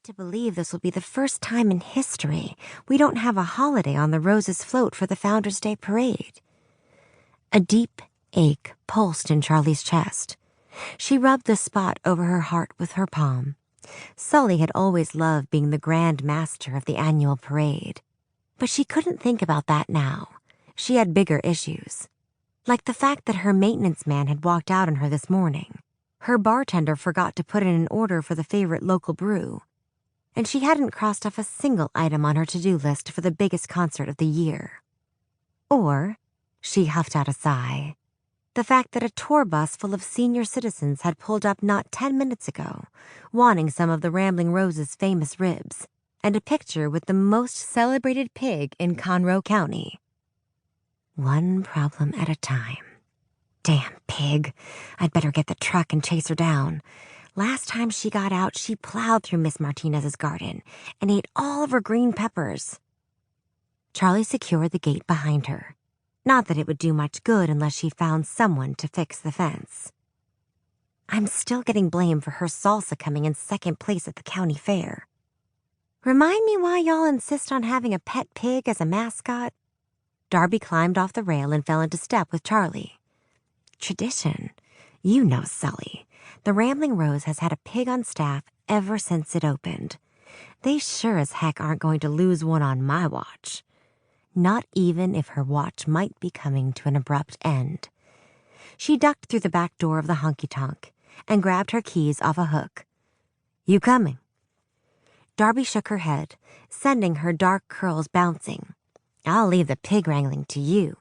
to believe this will be the first time in history we don't have a holiday on the Roses float for the Founders' Day parade. A deep ache pulsed in Charlie's chest. She rubbed the spot over her heart with her palm. Sully had always loved being the grand master of the annual parade. But she couldn't think about that now. She had bigger issues. Like the fact that her maintenance man had walked out on her this morning. Her bartender forgot to put in an order for the favorite local brew. And she hadn't crossed off a single item on her to-do list for the biggest concert of the year. Or, she huffed out a sigh, the fact that a tour bus full of senior citizens had pulled up not 10 minutes ago, wanting some of the Rambling Rose's famous ribs, and a picture with the most celebrated pig in Conroe County. One problem at a time. Damn pig. I'd better get the truck and chase her down. Last time she got out, she plowed through Miss Martinez's garden and ate all of her green peppers. Charlie secured the gate behind her. Not that it would do much good unless she found someone to fix the fence. I'm still getting blamed for her salsa coming in second place at the county fair. Remind me why y'all insist on having a pet pig as a mascot? Darby climbed off the rail and fell into step with Charlie. Tradition. You know Sully. The Rambling Rose has had a pig on staff ever since it opened. They sure as heck aren't going to lose one on my watch. Not even if her watch might be coming to an abrupt end. She ducked through the back door of the honky tonk and grabbed her keys off a hook. You coming? Darby shook her head, sending her dark curls bouncing. I'll leave the pig wrangling to you.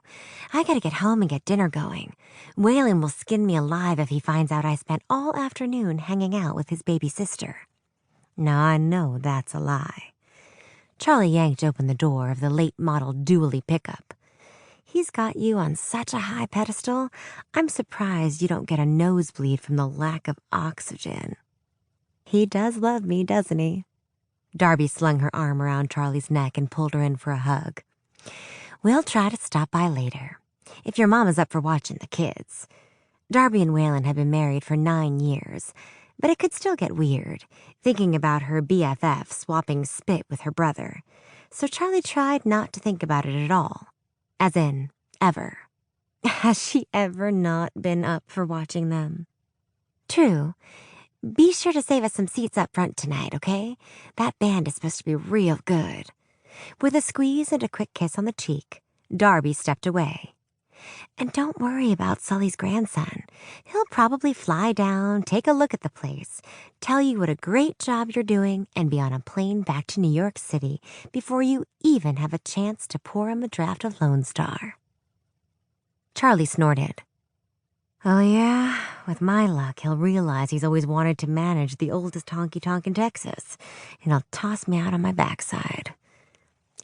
I gotta get home and get dinner going. Waylon will skin me alive if he finds out I spent all afternoon hanging out with his baby sister. Now I know that's a lie. Charlie yanked open the door of the late-model dually pickup. He's got you on such a high pedestal, I'm surprised you don't get a nosebleed from the lack of oxygen. He does love me, doesn't he? Darby slung her arm around Charlie's neck and pulled her in for a hug. We'll try to stop by later, if your mama's up for watching the kids. Darby and Waylon had been married for 9 years, but it could still get weird, thinking about her BFF swapping spit with her brother. So Charlie tried not to think about it at all. As in, ever. Has she ever not been up for watching them? True. Be sure to save us some seats up front tonight, okay? That band is supposed to be real good. With a squeeze and a quick kiss on the cheek, Darby stepped away. And don't worry about Sully's grandson. He'll probably fly down, take a look at the place, tell you what a great job you're doing, and be on a plane back to New York City before you even have a chance to pour him a draft of Lone Star. Charlie snorted. Oh yeah? With my luck, he'll realize he's always wanted to manage the oldest honky tonk in Texas, and he'll toss me out on my backside.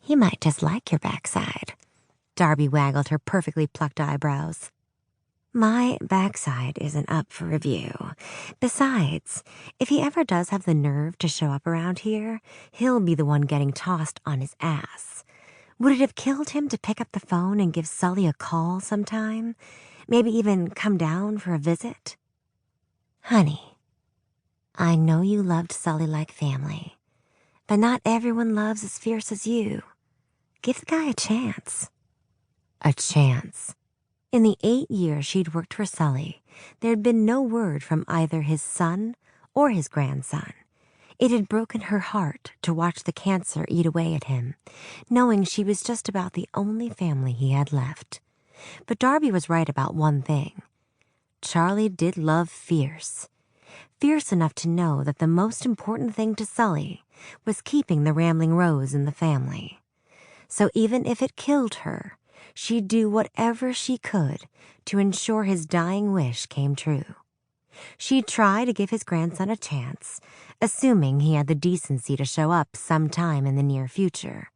He might just like your backside. Darby waggled her perfectly plucked eyebrows. My backside isn't up for review. Besides, if he ever does have the nerve to show up around here, he'll be the one getting tossed on his ass. Would it have killed him to pick up the phone and give Sully a call sometime? Maybe even come down for a visit? Honey, I know you loved Sully like family, but not everyone loves as fierce as you. Give the guy a chance. A chance. In the 8 years she'd worked for Sully, there'd been no word from either his son or his grandson. It had broken her heart to watch the cancer eat away at him, knowing she was just about the only family he had left. But Darby was right about one thing. Charlie did love fierce. Fierce enough to know that the most important thing to Sully was keeping the Rambling Rose in the family. So even if it killed her, she'd do whatever she could to ensure his dying wish came true. She'd try to give his grandson a chance, assuming he had the decency to show up sometime in the near future.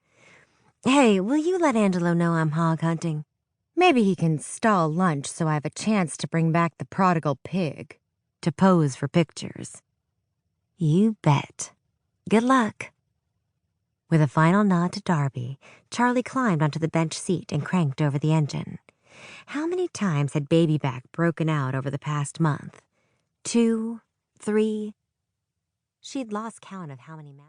Hey, will you let Angelo know I'm hog hunting? Maybe he can stall lunch so I have a chance to bring back the prodigal pig, to pose for pictures. You bet. Good luck. With a final nod to Darby, Charlie climbed onto the bench seat and cranked over the engine. How many times had baby back broken out over the past month? 2, 3. She'd lost count of how many.